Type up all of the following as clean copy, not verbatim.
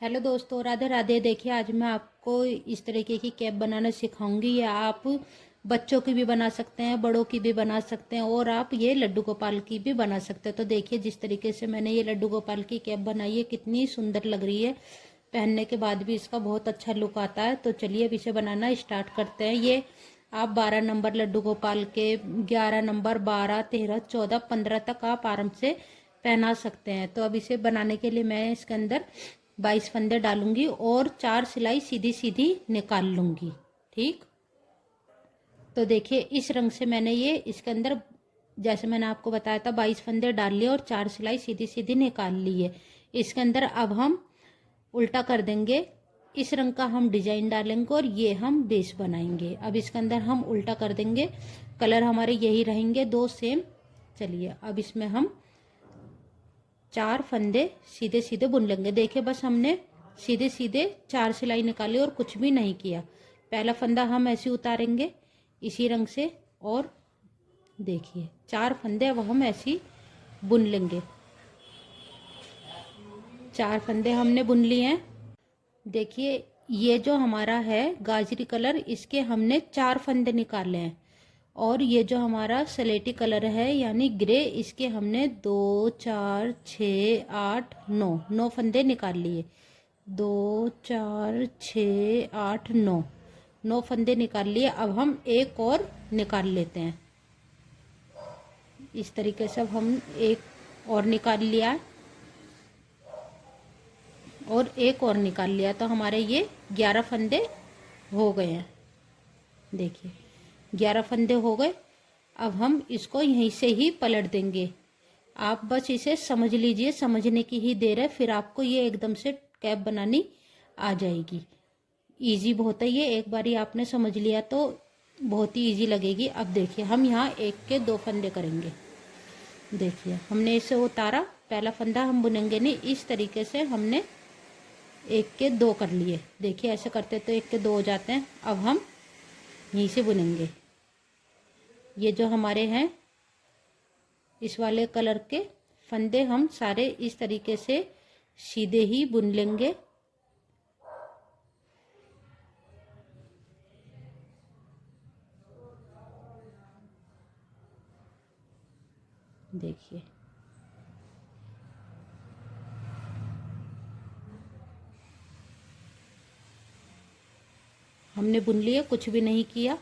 Hello दोस्तों, राधे राधे। देखिए, आज मैं आपको इस तरीके की कैप बनाना सिखाऊंगी। ये आप बच्चों की भी बना सकते हैं, बड़ों की भी बना सकते हैं और आप ये लड्डू गोपाल की भी बना सकते हैं। तो देखिए, जिस तरीके से मैंने ये लड्डू गोपाल की कैप बनाई है, कितनी सुंदर लग रही है। पहनने के बाद भी इसका बहुत अच्छा लुक आता है। तो चलिए अब इसे बनाना स्टार्ट करते हैं। ये आप 12 नंबर लड्डू गोपाल के, 11 नंबर, 12, 13, 14, 15 तक आप आराम से पहना सकते हैं। तो अब इसे बनाने के लिए मैं इसके अंदर 22 फंदे डालूंगी और 4 सिलाई सीधी सीधी निकाल लूंगी। ठीक, तो देखिए इस रंग से मैंने ये इसके अंदर, जैसे मैंने आपको बताया था, 22 फंदे डाल लिए और 4 सिलाई सीधी सीधी निकाल ली है। इसके अंदर अब हम उल्टा कर देंगे। इस रंग का हम डिजाइन डालेंगे और ये हम बेस बनाएंगे। अब इसके अंदर हम उल्टा कर देंगे। कलर हमारे यही रहेंगे, दो सेम। चलिए अब इसमें हम 4 फंदे सीधे सीधे बुन लेंगे। देखिए बस हमने सीधे सीधे 4 सिलाई निकाली और कुछ भी नहीं किया। पहला फंदा हम ऐसे उतारेंगे इसी रंग से और देखिए 4 फंदे अब हम ऐसे बुन लेंगे। 4 फंदे हमने बुन लिए हैं। देखिए ये जो हमारा है गाजरी कलर, इसके हमने 4 फंदे निकाले हैं और ये जो हमारा सलेटी कलर है यानी ग्रे, इसके हमने 2, 4, 6, 8, 9 फंदे निकाल लिए। 2, 4, 6, 8, 9 फंदे निकाल लिए। अब हम एक और निकाल लेते हैं। इस तरीके से अब हम एक और निकाल लिया और एक और निकाल लिया, तो हमारे ये 11 फंदे हो गए हैं। देखिए 11 फंदे हो गए। अब हम इसको यहीं से ही पलट देंगे। आप बस इसे समझ लीजिए, समझने की ही देर है, फिर आपको ये एकदम से कैप बनानी आ जाएगी। इजी बहुत है ये, एक बार आपने समझ लिया तो बहुत ही इजी लगेगी। अब देखिए हम यहाँ एक के 2 फंदे करेंगे। देखिए हमने इसे उतारा, पहला फंदा हम बुनेंगे नहीं, इस तरीके से हमने एक के 2 कर लिए। देखिए ऐसे करते तो एक के 2 हो जाते हैं। अब हम यहीं से बुनेंगे। ये जो हमारे हैं इस वाले कलर के फंदे हम सारे इस तरीके से सीधे ही बुन लेंगे। देखिए हमने बुन लिया, कुछ भी नहीं किया।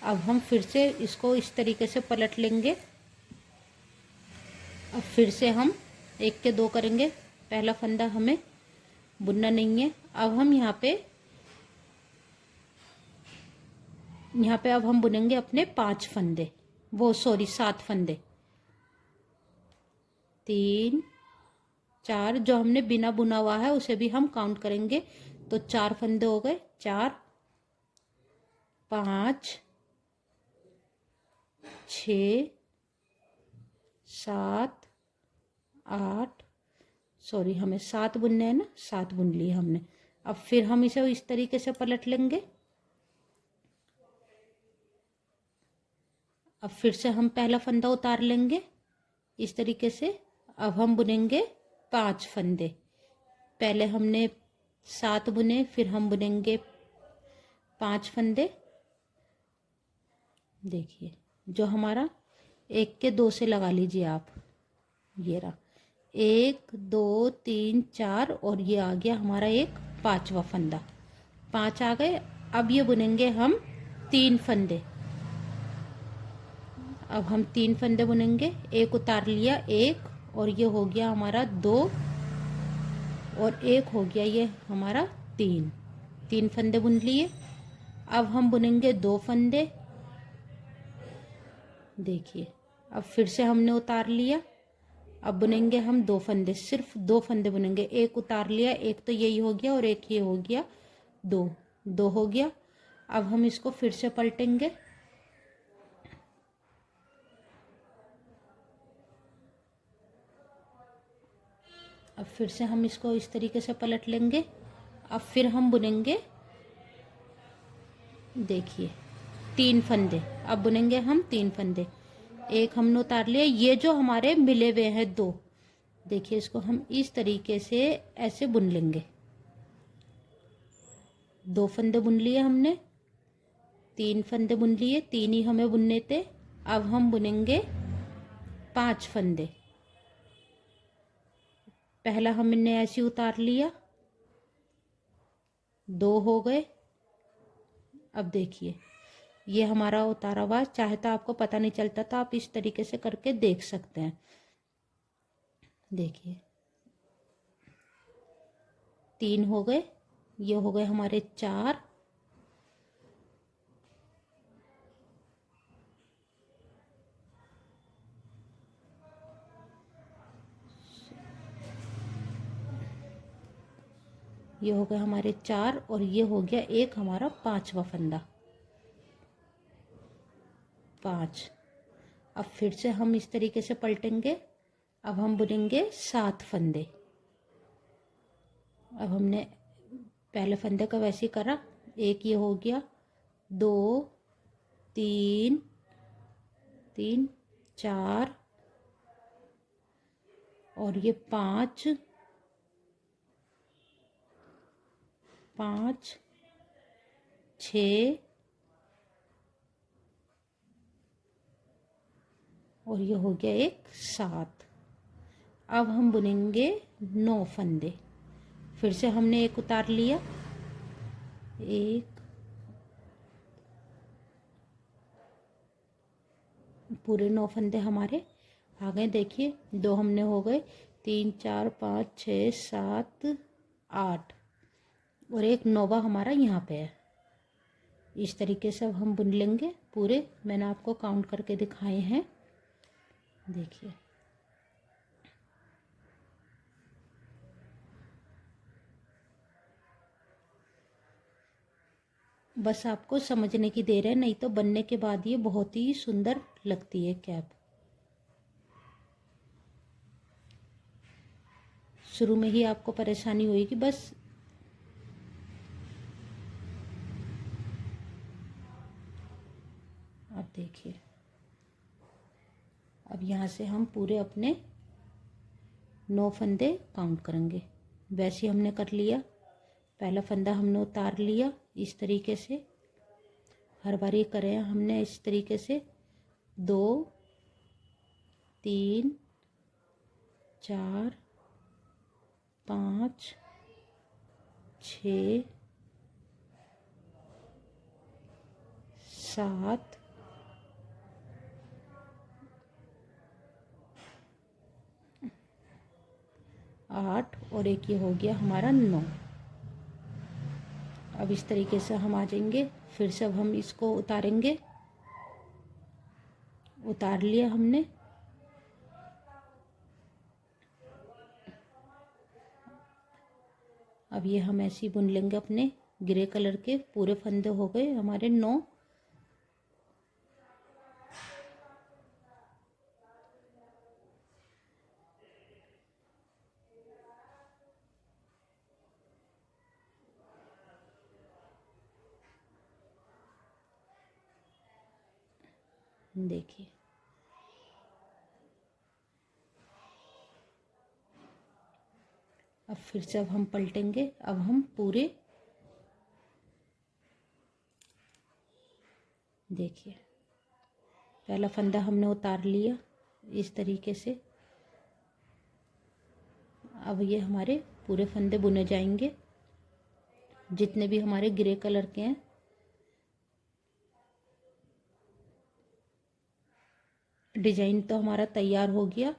अब हम फिर से इसको इस तरीके से पलट लेंगे। अब फिर से हम एक के 2 करेंगे। पहला फंदा हमें बुनना नहीं है। अब हम यहाँ पे अब हम बुनेंगे अपने 5 फंदे, वो सॉरी 7 फंदे। 3, 4 जो हमने बिना बुना हुआ है उसे भी हम काउंट करेंगे, तो 4 फंदे हो गए। 4, 5, 6, 7, 8, सॉरी हमें 7 बुनने हैं ना, 7 बुन लिए हमने। अब फिर हम इसे इस तरीके से पलट लेंगे। अब फिर से हम पहला फंदा उतार लेंगे इस तरीके से। अब हम बुनेंगे 5 फंदे। पहले हमने 7 बुने, फिर हम बुनेंगे 5 फंदे। देखिए जो हमारा एक के 2 से लगा लीजिए आप, ये रहा 1, 2, 3, 4 और ये आ गया हमारा एक 5वां फंदा। 5 आ गए। अब ये बुनेंगे हम 3 फंदे। अब हम 3 फंदे बुनेंगे। एक उतार लिया, एक, और ये हो गया हमारा 2 और एक हो गया ये हमारा 3 फंदे बुन लिए। अब हम बुनेंगे 2 फंदे। देखिए अब फिर से हमने उतार लिया। अब बुनेंगे हम 2 फंदे, सिर्फ 2 फंदे बुनेंगे। एक उतार लिया, एक तो यही हो गया और एक ये हो गया, 2 हो गया। अब हम इसको फिर से पलटेंगे। अब फिर से हम इसको इस तरीके से पलट लेंगे। अब फिर हम बुनेंगे, देखिए 3 फंदे। अब बुनेंगे हम 3 फंदे। एक हमने उतार लिया, ये जो हमारे मिले हुए हैं 2, देखिए इसको हम इस तरीके से ऐसे बुन लेंगे। 2 फंदे बुन लिए हमने, 3 फंदे बुन लिए, 3 ही हमें बुनने थे। अब हम बुनेंगे 5 फंदे। पहला हमने ऐसे उतार लिया, 2 हो गए। अब देखिए ये हमारा उतारा हुआ, चाहे तो आपको पता नहीं चलता तो आप इस तरीके से करके देख सकते हैं। देखिए 3 हो गए, ये हो गए हमारे 4, ये हो गए हमारे 4 और ये हो गया एक हमारा 5वां फंदा, 5। अब फिर से हम इस तरीके से पलटेंगे। अब हम बुनेंगे 7 फंदे। अब हमने पहले फंदे का वैसे ही करा, एक ये हो गया, 2 3 3 4 और ये 5 5 6 और ये हो गया एक 7। अब हम बुनेंगे 9 फंदे। फिर से हमने एक उतार लिया, एक, पूरे 9 फंदे हमारे आ गए। देखिए 2 हमने हो गए, 3 4 5 6 7 8 और एक 9वां हमारा यहाँ पे है। इस तरीके से अब हम बुन लेंगे पूरे, मैंने आपको काउंट करके दिखाए हैं। देखिए बस आपको समझने की देर है, नहीं तो बनने के बाद ये बहुत ही सुंदर लगती है कैप। शुरू में ही आपको परेशानी होगी बस। अब देखिए अब यहाँ से हम पूरे अपने 9 फंदे काउंट करेंगे। वैसे हमने कर लिया, पहला फंदा हमने उतार लिया इस तरीके से, हर बार ये करें हमने इस तरीके से, 2 3 4 5 6 7 8 और एक ये हो गया हमारा 9। अब इस तरीके से हम आ जाएंगे। फिर से अब हम इसको उतारेंगे, उतार लिया हमने। अब ये हम ऐसे ही बुन लेंगे अपने ग्रे कलर के, पूरे फंदे हो गए हमारे 9। देखिए अब फिर से अब हम पलटेंगे। अब हम पूरे, देखिए पहला फंदा हमने उतार लिया इस तरीके से। अब ये हमारे पूरे फंदे बुने जाएंगे जितने भी हमारे ग्रे कलर के हैं। डिजाइन तो हमारा तैयार हो गया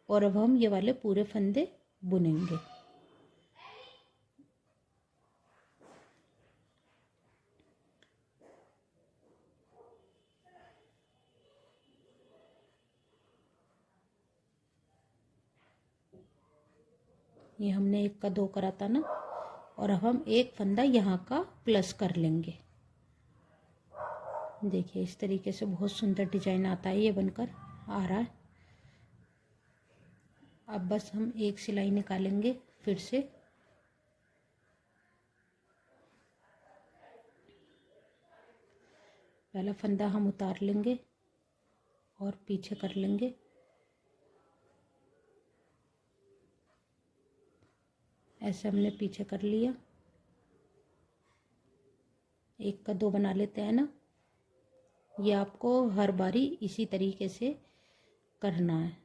और अब हम ये वाले पूरे फंदे बुनेंगे। ये हमने 1 का 2 करा था ना, और अब हम एक फंदा यहाँ का प्लस कर लेंगे। देखिए इस तरीके से बहुत सुंदर डिजाइन आता है, ये बनकर आ रहा है। अब बस हम एक सिलाई निकालेंगे फिर से। पहला फंदा हम उतार लेंगे और पीछे कर लेंगे। ऐसे हमने पीछे कर लिया। एक का दो बना लेते हैं ना। ये आपको हर बारी इसी तरीके से करना है।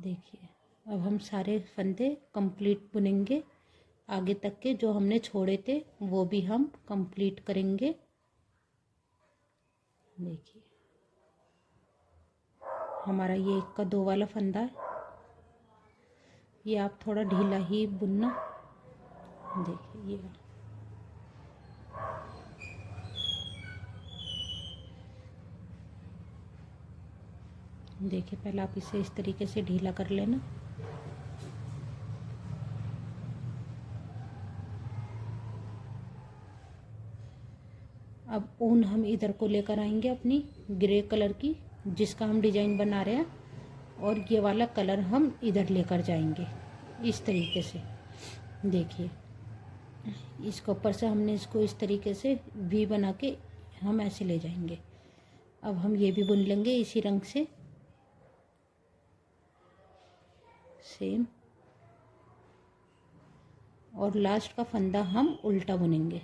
देखिए अब हम सारे फंदे कंप्लीट बुनेंगे, आगे तक के जो हमने छोड़े थे वो भी हम कंप्लीट करेंगे। देखिए हमारा ये एक का दो वाला फंदा है, ये आप थोड़ा ढीला ही बुनना। देखिए ये देखिए, पहले आप इसे इस तरीके से ढीला कर लेना। अब ऊन हम इधर को लेकर आएंगे अपनी ग्रे कलर की, जिसका हम डिजाइन बना रहे हैं, और ये वाला कलर हम इधर लेकर जाएंगे इस तरीके से। देखिए इसके ऊपर से हमने इसको इस तरीके से वी बना के हम ऐसे ले जाएंगे। अब हम ये भी बुन लेंगे इसी रंग से सेम, और लास्ट का फंदा हम उल्टा बुनेंगे।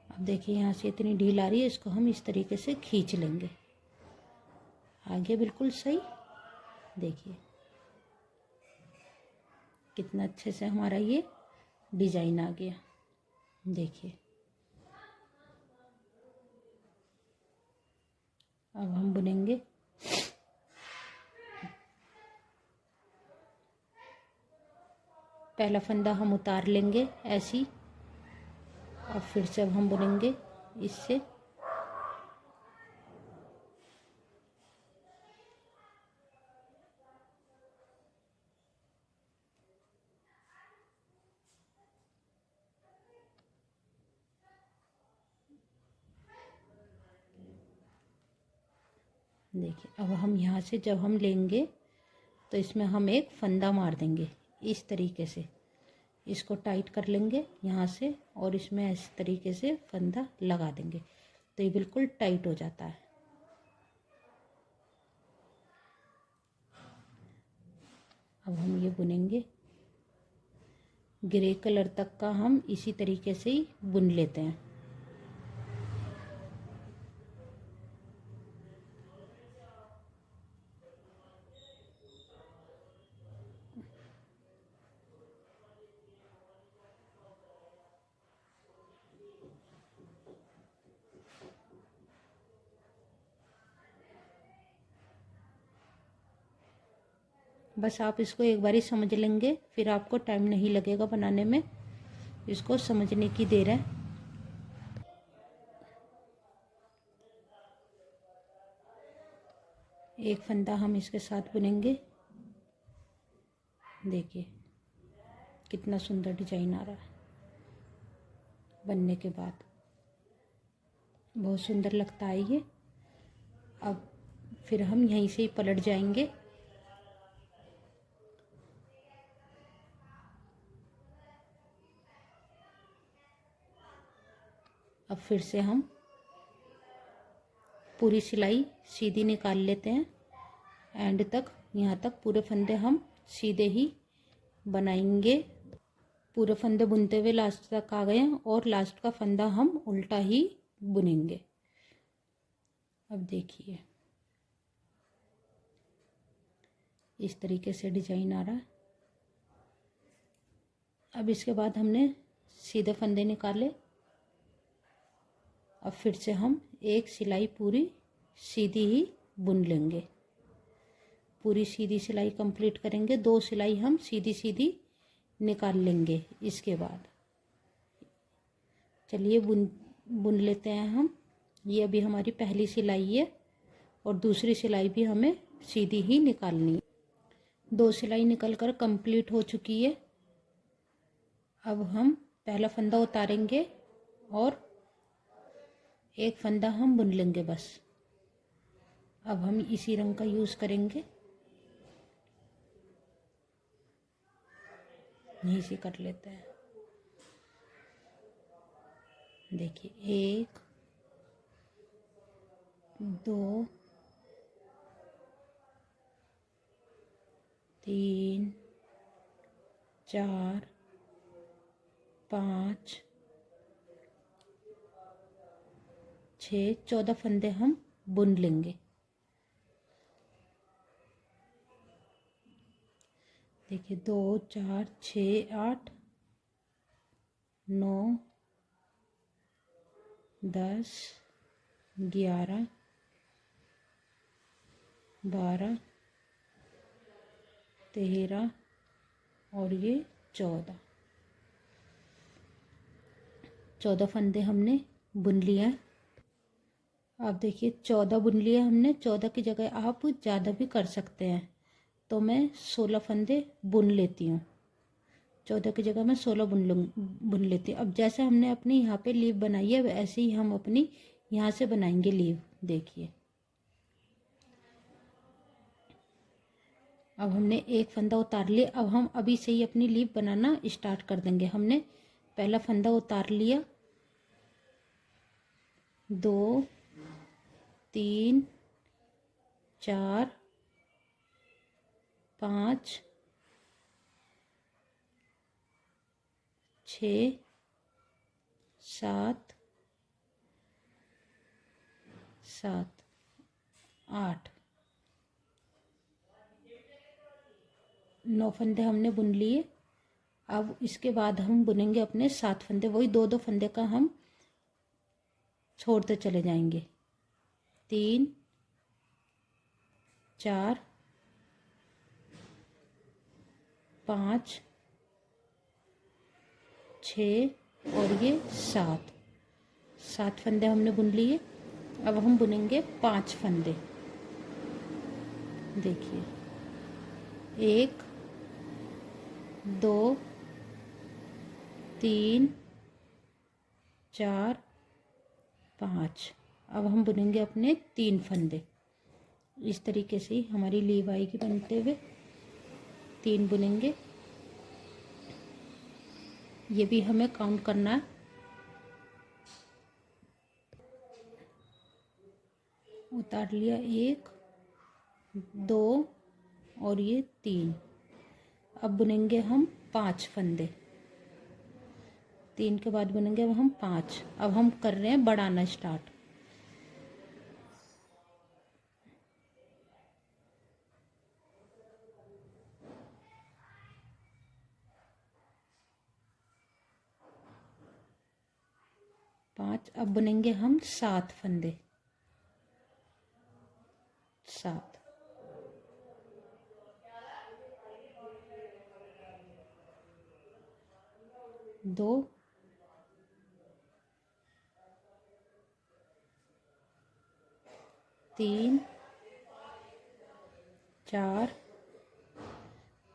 अब देखिए यहाँ से इतनी ढील आ रही है, इसको हम इस तरीके से खींच लेंगे आगे बिल्कुल सही। देखिए कितना अच्छे से हमारा ये डिजाइन आ गया। देखिए अब हम बुनेंगे। पहला फंदा हम उतार लेंगे ऐसी, और फिर से अब हम बुनेंगे इससे। देखिए अब हम यहाँ से जब हम लेंगे तो इसमें हम एक फंदा मार देंगे इस तरीके से, इसको टाइट कर लेंगे यहाँ से, और इसमें इस तरीके से फंदा लगा देंगे तो ये बिल्कुल टाइट हो जाता है। अब हम ये बुनेंगे ग्रे कलर तक का, हम इसी तरीके से ही बुन लेते हैं। बस आप इसको एक बार ही समझ लेंगे, फिर आपको टाइम नहीं लगेगा बनाने में, इसको समझने की देर है। एक फंदा हम इसके साथ बुनेंगे। देखिए कितना सुंदर डिजाइन आ रहा है, बनने के बाद बहुत सुंदर लगता है ये। अब फिर हम यहीं से ही पलट जाएंगे। अब फिर से हम पूरी सिलाई सीधी निकाल लेते हैं एंड तक, यहाँ तक पूरे फंदे हम सीधे ही बनाएंगे। पूरे फंदे बुनते हुए लास्ट तक आ गए हैं, और लास्ट का फंदा हम उल्टा ही बुनेंगे। अब देखिए इस तरीके से डिजाइन आ रहा है। अब इसके बाद हमने सीधे फंदे निकाले, अब फिर से हम एक सिलाई पूरी सीधी ही बुन लेंगे। पूरी सीधी सिलाई कंप्लीट करेंगे, दो सिलाई हम सीधी सीधी निकाल लेंगे। इसके बाद चलिए बुन लेते हैं हम। ये अभी हमारी पहली सिलाई है, और दूसरी सिलाई भी हमें सीधी ही निकालनी है। दो सिलाई निकल कर कंप्लीट हो चुकी है। अब हम पहला फंदा उतारेंगे और एक फंदा हम बुन लेंगे बस। अब हम इसी रंग का यूज़ करेंगे, यहीं से कर लेते हैं। देखिए 1 2 3 4 5 6 14 फंदे हम बुन लेंगे। देखिए 2 4 6 8 9 10 11 12 13 और ये 14 फंदे हमने बुन लिया है। आप देखिए 14 बुन लिया हमने। 14 की जगह आप ज़्यादा भी कर सकते हैं, तो मैं 16 फंदे बुन लेती हूँ। 14 की जगह मैं 16 बुन लेती हूँ। अब जैसे हमने अपनी यहाँ पे लीव बनाई है वैसे ही हम अपनी यहाँ से बनाएंगे लीव। देखिए अब हमने एक फंदा उतार लिया। अब हम अभी से ही अपनी लीव बनाना स्टार्ट कर देंगे। हमने पहला फंदा उतार लिया, 2 3 4 5 6 7 8 9 फंदे हमने बुन लिए। अब इसके बाद हम बुनेंगे अपने 7 फंदे। वही 2 फंदे का हम छोड़ते चले जाएंगे। 3 4 5 6 और ये 7 फंदे हमने बुन लिए। अब हम बुनेंगे 5 फंदे। देखिए 1 2 3 4 5। अब हम बुनेंगे अपने 3 फंदे। इस तरीके से ही हमारी लीव आएगी बनते हुए। 3 बुनेंगे। ये भी हमें काउंट करना है। उतार लिया 1 2 और ये 3। अब बुनेंगे हम 5 फंदे। 3 के बाद बुनेंगे अब हम 5। अब हम कर रहे हैं बढ़ाना स्टार्ट। अब बुनेंगे हम 7 फंदे। 7 2 3 4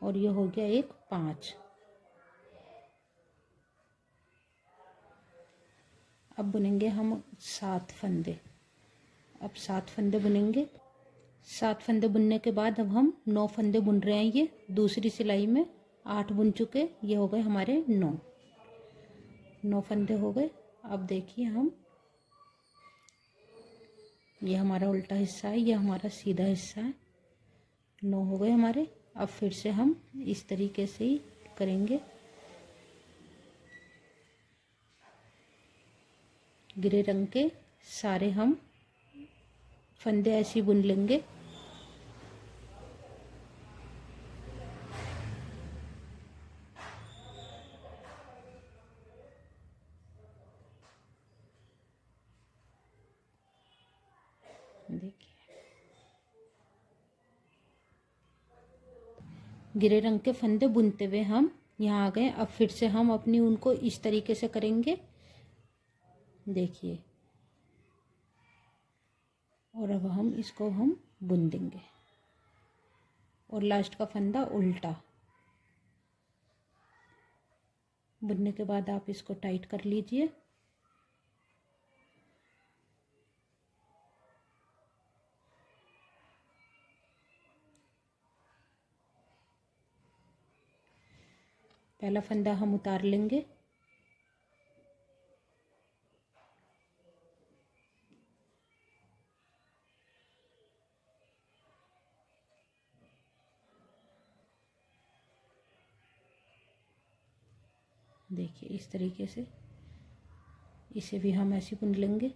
और ये हो गया एक 5। अब बुनेंगे हम 7 फंदे। अब 7 फंदे बुनेंगे। 7 फंदे बुनने के बाद अब हम 9 फंदे बुन रहे हैं। ये दूसरी सिलाई में 8 बुन चुके, ये हो गए हमारे 9 फंदे हो गए। अब देखिए हम, ये हमारा उल्टा हिस्सा है, ये हमारा सीधा हिस्सा है। 9 हो गए हमारे। अब फिर से हम इस तरीके से ही करेंगे। ग्रे रंग के सारे हम फंदे ऐसे ही बुन लेंगे। देखिए ग्रे रंग के फंदे बुनते हुए हम यहाँ आ गए। अब फिर से हम अपनी उनको इस तरीके से करेंगे। देखिए और अब हम इसको हम बुन देंगे और लास्ट का फंदा उल्टा। बुनने के बाद आप इसको टाइट कर लीजिए। पहला फंदा हम उतार लेंगे। देखिए इस तरीके से इसे भी हम ऐसे बुन लेंगे।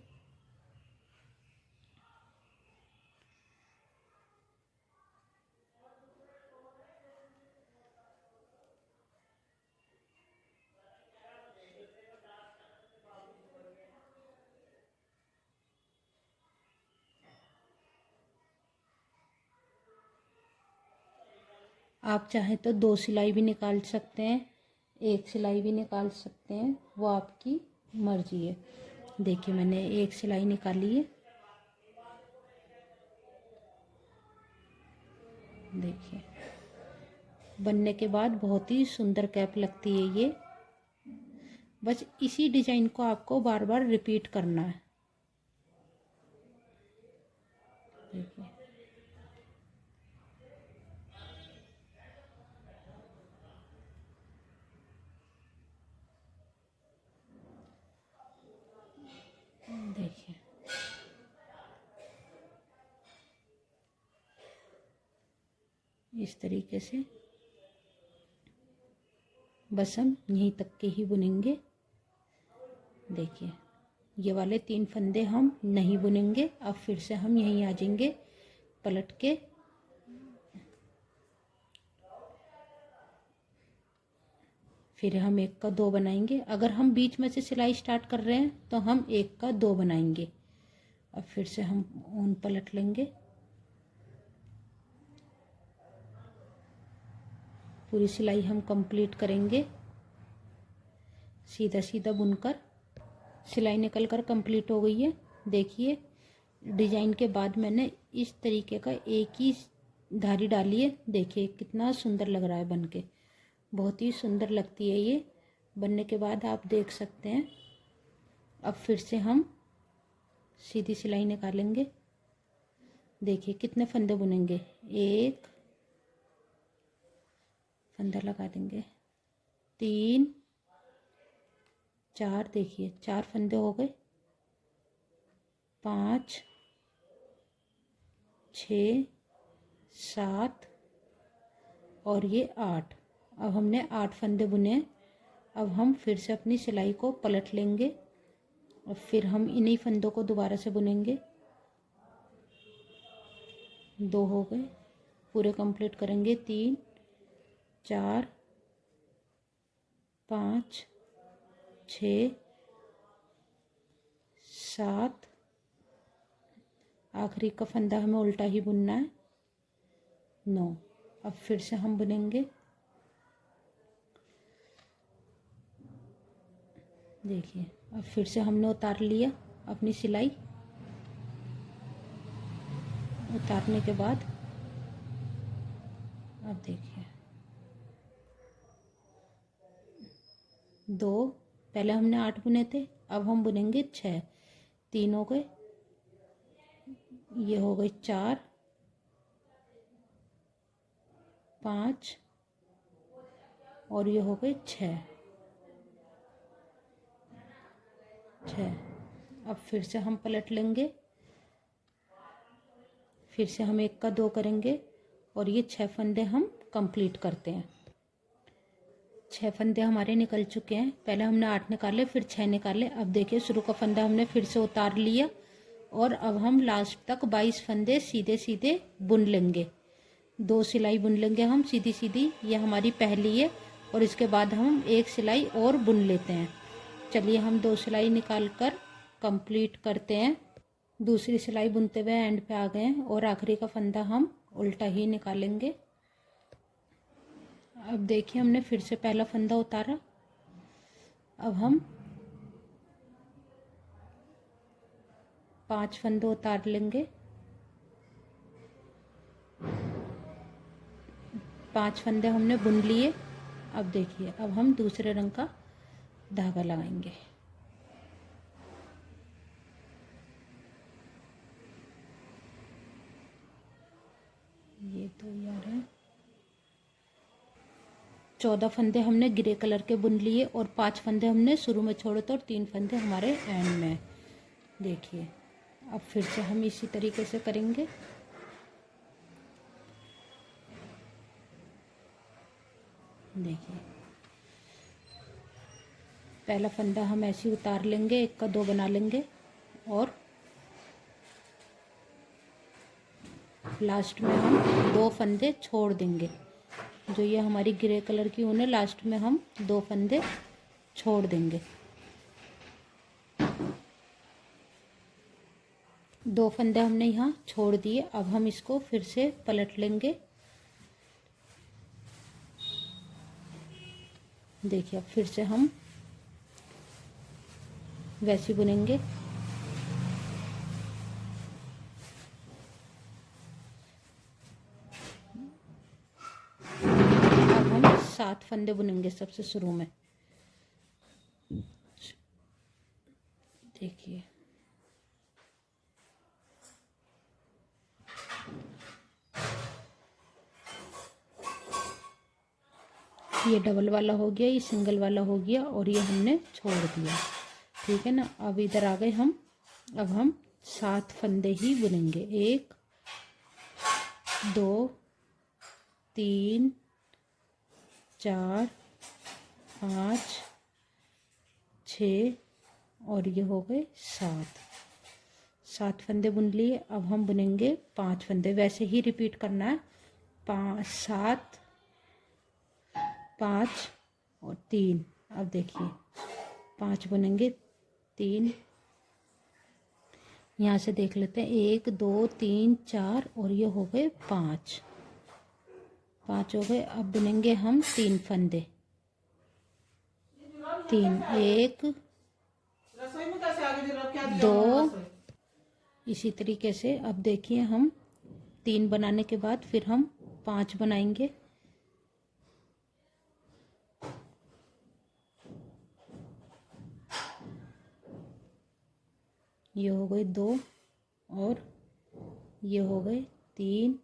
आप चाहें तो 2 सिलाई भी निकाल सकते हैं, 1 सिलाई भी निकाल सकते हैं, वो आपकी मर्जी है। देखिए मैंने 1 सिलाई निकाली है। देखिए बनने के बाद बहुत ही सुंदर कैप लगती है ये। बस इसी डिजाइन को आपको बार बार रिपीट करना है। देखिए देखिए इस तरीके से बस हम यहीं तक के ही बुनेंगे। देखिए ये वाले 3 फंदे हम नहीं बुनेंगे। अब फिर से हम यहीं आ जाएंगे पलट के। फिर हम 1 का 2 बनाएंगे। अगर हम बीच में से सिलाई स्टार्ट कर रहे हैं तो हम 1 का 2 बनाएंगे। अब फिर से हम ऊन पलट लेंगे। पूरी सिलाई हम कंप्लीट करेंगे सीधा सीधा बुनकर। सिलाई निकल कर कंप्लीट हो गई है। देखिए डिजाइन के बाद मैंने इस तरीके का एक ही धारी डाली है। देखिए कितना सुंदर लग रहा है बनके, बहुत ही सुंदर लगती है ये बनने के बाद, आप देख सकते हैं। अब फिर से हम सीधी सिलाई निकालेंगे। देखिए कितने फंदे बुनेंगे, 1 फंदा लगा देंगे, 3 4, देखिए 4 फंदे हो गए, 5 6 7 और ये 8। अब हमने 8 फंदे बुने। अब हम फिर से अपनी सिलाई को पलट लेंगे और फिर हम इन्हीं फंदों को दोबारा से बुनेंगे। 2 हो गए, पूरे कंप्लीट करेंगे। 3 4 5 6 7, आखिरी का फंदा हमें उल्टा ही बुनना है, 9। अब फिर से हम बुनेंगे। देखिए अब फिर से हमने उतार लिया अपनी सिलाई। उतारने के बाद अब देखिए 2, पहले हमने 8 बुने थे, अब हम बुनेंगे 6। 3 हो गए, ये हो गए 4 5 और ये हो गए 6। अब फिर से हम पलट लेंगे। फिर से हम 1 का 2 करेंगे और ये 6 फंदे हम कंप्लीट करते हैं। 6 फंदे हमारे निकल चुके हैं। पहले हमने 8 निकाले, फिर 6 निकाले। अब देखिए शुरू का फंदा हमने फिर से उतार लिया और अब हम लास्ट तक 22 फंदे सीधे सीधे बुन लेंगे। 2 सिलाई बुन लेंगे हम सीधी सीधी, ये हमारी पहली है। और इसके बाद हम 1 सिलाई और बुन लेते हैं। चलिए हम 2 सिलाई निकाल कर कंप्लीट करते हैं। दूसरी सिलाई बुनते हुए एंड पे आ गए हैं और आखिरी का फंदा हम उल्टा ही निकालेंगे। अब देखिए हमने फिर से पहला फंदा उतारा। अब हम 5 फंदे उतार लेंगे। 5 फंदे हमने बुन लिए। अब देखिए अब हम दूसरे रंग का धागा लगाएंगे। ये तो यार है, 14 फंदे हमने ग्रे कलर के बुन लिए और 5 फंदे हमने शुरू में छोड़े थे और 3 फंदे हमारे एंड में। देखिए अब फिर से हम इसी तरीके से करेंगे। देखिए पहला फंदा हम ऐसे ही उतार लेंगे, एक का दो बना लेंगे और लास्ट में हम दो फंदे छोड़ देंगे। जो ये हमारी ग्रे कलर की ऊन है, लास्ट में हम दो फंदे छोड़ देंगे। दो फंदे हमने यहाँ छोड़ दिए। अब हम इसको फिर से पलट लेंगे। देखिए अब फिर से हम वैसे बुनेंगे। अब हम 7 फंदे बुनेंगे सबसे शुरू में। देखिए ये डबल वाला हो गया, ये सिंगल वाला हो गया और ये हमने छोड़ दिया। ठीक है ना। अब इधर आ गए हम। अब हम 7 फंदे ही बुनेंगे। 1 2 3 4 5 6 और ये हो गए 7 फंदे बुन लिए। अब हम बुनेंगे 5 फंदे। वैसे ही रिपीट करना है। 5 7 5 और 3। अब देखिए 5 बुनेंगे, 3 यहाँ से देख लेते हैं। 1 2 3 4 और ये हो गए 5 हो गए। अब बुनेंगे हम 3 फंदे। 3 1 2 इसी तरीके से। अब देखिए हम 3 बनाने के बाद फिर हम 5 बनाएंगे। ये हो गए 2 और ये हो गए 3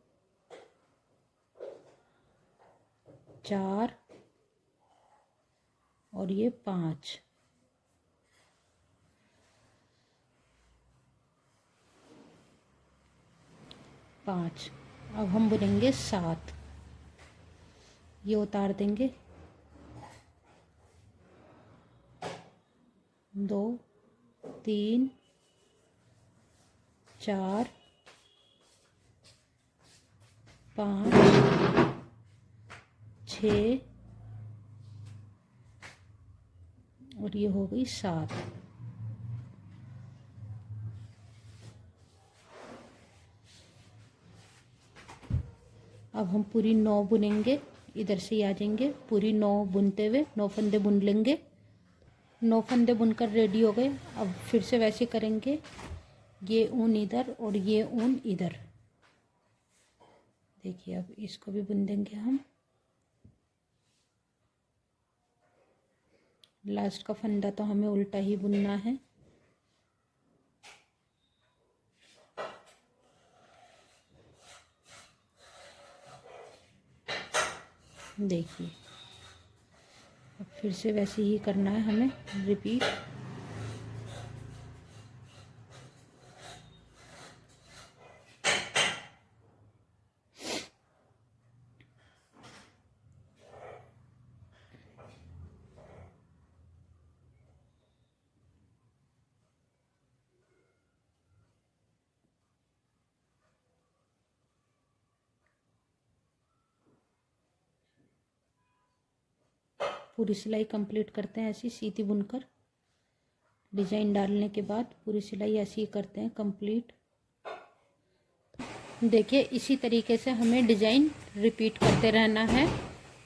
4 और ये 5। अब हम बुनेंगे 7। ये उतार देंगे। 2 3 4 5 6 और ये हो गई 7। अब हम पूरी 9 बुनेंगे। इधर से ही आ जाएंगे। पूरी 9 बुनते हुए 9 फंदे बुन लेंगे। 9 फंदे बुनकर रेडी हो गए। अब फिर से वैसे करेंगे। ये ऊन इधर और ये ऊन इधर। देखिए अब इसको भी बुन देंगे हम। लास्ट का फंदा तो हमें उल्टा ही बुनना है। देखिए अब फिर से वैसे ही करना है हमें, रिपीट। पूरी सिलाई कंप्लीट करते हैं ऐसी सीधी बुनकर। डिजाइन डालने के बाद पूरी सिलाई ऐसी ही करते हैं कंप्लीट। देखिए इसी तरीके से हमें डिजाइन रिपीट करते रहना है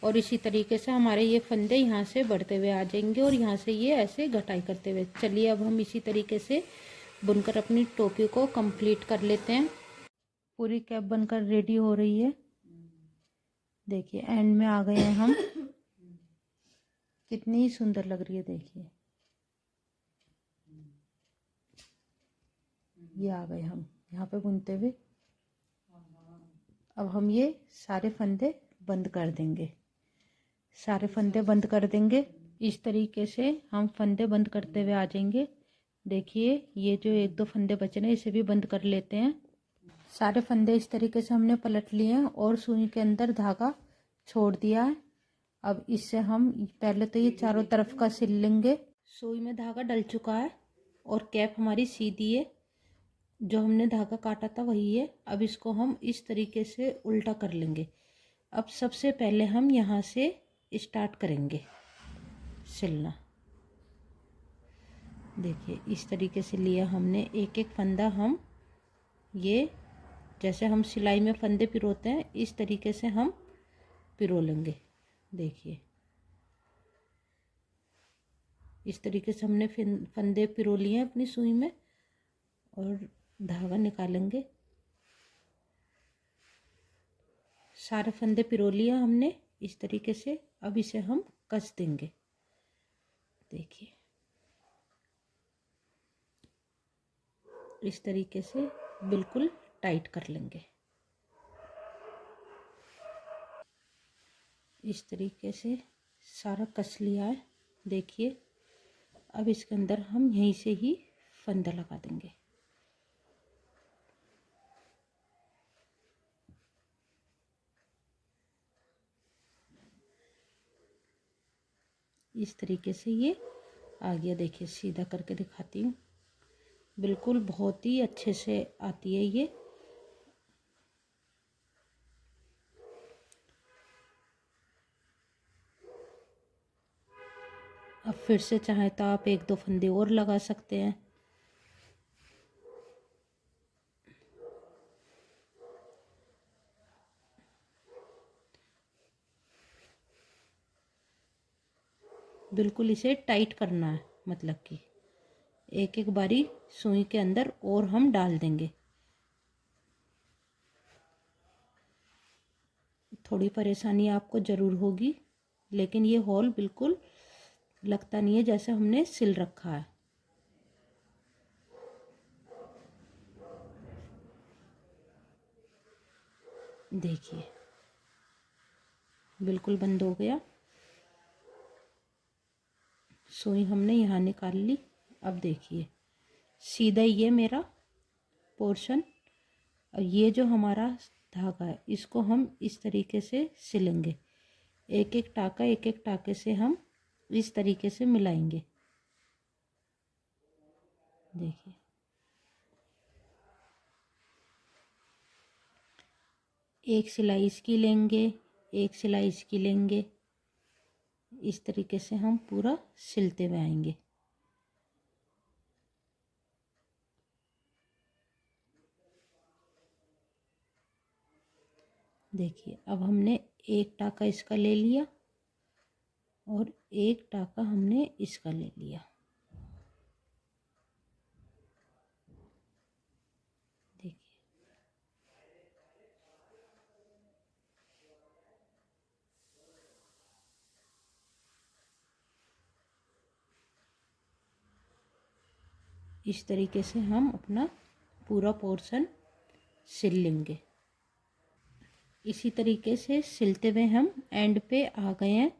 और इसी तरीके से हमारे ये फंदे यहाँ से बढ़ते हुए आ जाएंगे और यहाँ से ये ऐसे घटाई करते हुए। चलिए अब हम इसी तरीके से बुनकर अपनी टोपी को कंप्लीट कर लेते हैं। पूरी कैप बनकर रेडी हो रही है। देखिए एंड में आ गए हैं हम। कितनी सुंदर लग रही है। देखिए ये आ गए हम यहाँ पे बुनते हुए। अब हम ये सारे फंदे बंद कर देंगे। सारे फंदे बंद कर देंगे। इस तरीके से हम फंदे बंद करते हुए आ जाएंगे। देखिए ये जो 1-2 फंदे बचे हैं इसे भी बंद कर लेते हैं। सारे फंदे इस तरीके से हमने पलट लिए हैं और सुई के अंदर धागा छोड़ दिया है। अब इससे हम पहले तो ये चारों तरफ का सिल लेंगे। सुई में धागा डल चुका है और कैप हमारी सीधी है। जो हमने धागा काटा था वही है। अब इसको हम इस तरीके से उल्टा कर लेंगे। अब सबसे पहले हम यहाँ से स्टार्ट करेंगे सिलना। देखिए इस तरीके से लिया हमने। एक एक फंदा हम ये जैसे हम सिलाई में फंदे पिरोते हैं इस तरीके से हम पिरो लेंगे। देखिए इस तरीके से हमने फंदे पिरो लिए हैं अपनी सुई में और धागा निकालेंगे। सारे फंदे पिरो लिया हमने इस तरीके से। अब इसे हम कस देंगे। देखिए इस तरीके से बिल्कुल टाइट कर लेंगे। इस तरीके से सारा कस लिया है। देखिए अब इसके अंदर हम यहीं से ही फंदा लगा देंगे। इस तरीके से ये आ गया। देखिए सीधा करके दिखाती हूँ। बिल्कुल बहुत ही अच्छे से आती है ये। अब फिर से चाहे तो आप एक दो फंदे और लगा सकते हैं। बिल्कुल इसे टाइट करना है, मतलब कि एक एक बारी सुई के अंदर और हम डाल देंगे। थोड़ी परेशानी आपको ज़रूर होगी, लेकिन ये होल बिल्कुल लगता नहीं है जैसे हमने सिल रखा है। देखिए बिल्कुल बंद हो गया। सुई हमने यहाँ निकाल ली। अब देखिए सीधा ये मेरा पोर्शन और ये जो हमारा धागा है इसको हम इस तरीके से सिलेंगे। एक एक टाके से हम इस तरीके से मिलाएंगे। देखिए एक सिलाई इसकी लेंगे, एक सिलाई इसकी लेंगे। इस तरीके से हम पूरा सिलते हुए आएंगे। देखिए अब हमने एक टाका इसका ले लिया और एक टाका हमने इसका ले लिया। देखिए इस तरीके से हम अपना पूरा पोर्शन सिल लेंगे। इसी तरीके से सिलते हुए हम एंड पे आ गए हैं।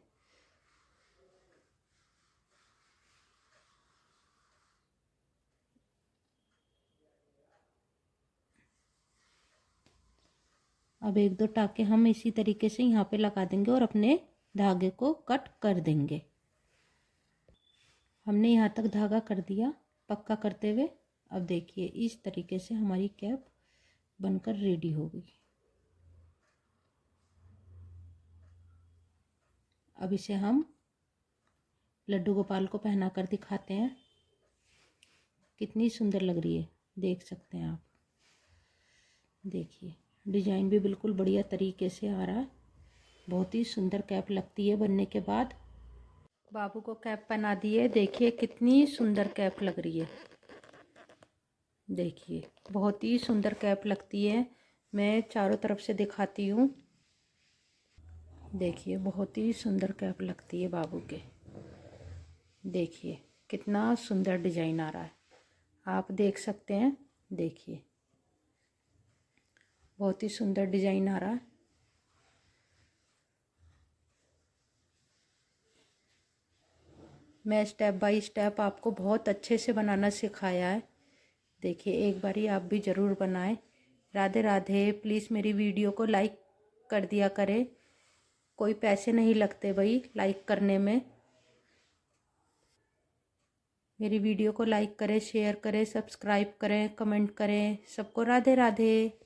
अब एक दो टाके हम इसी तरीके से यहाँ पे लगा देंगे और अपने धागे को कट कर देंगे। हमने यहाँ तक धागा कर दिया पक्का करते हुए। अब देखिए इस तरीके से हमारी कैप बनकर रेडी हो गई। अब इसे हम लड्डू गोपाल को पहना कर दिखाते हैं। कितनी सुंदर लग रही है, देख सकते हैं आप। देखिए डिजाइन भी बिल्कुल बढ़िया तरीके से आ रहा है। बहुत ही सुंदर कैप लगती है बनने के बाद। बाबू को कैप पहना दी है। देखिए कितनी सुंदर कैप लग रही है। देखिए बहुत ही सुंदर कैप लगती है। मैं चारों तरफ से दिखाती हूँ। देखिए बहुत ही सुंदर कैप लगती है बाबू के। देखिए कितना सुंदर डिजाइन आ रहा है, आप देख सकते हैं। देखिए बहुत ही सुंदर डिजाइन आ रहा है। मैं स्टेप बाय स्टेप आपको बहुत अच्छे से बनाना सिखाया है। देखिए एक बारी आप भी ज़रूर बनाएं। राधे राधे। प्लीज़ मेरी वीडियो को लाइक कर दिया करें। कोई पैसे नहीं लगते भाई लाइक करने में। मेरी वीडियो को लाइक करें, शेयर करें, सब्सक्राइब करें, कमेंट करें। सबको राधे राधे।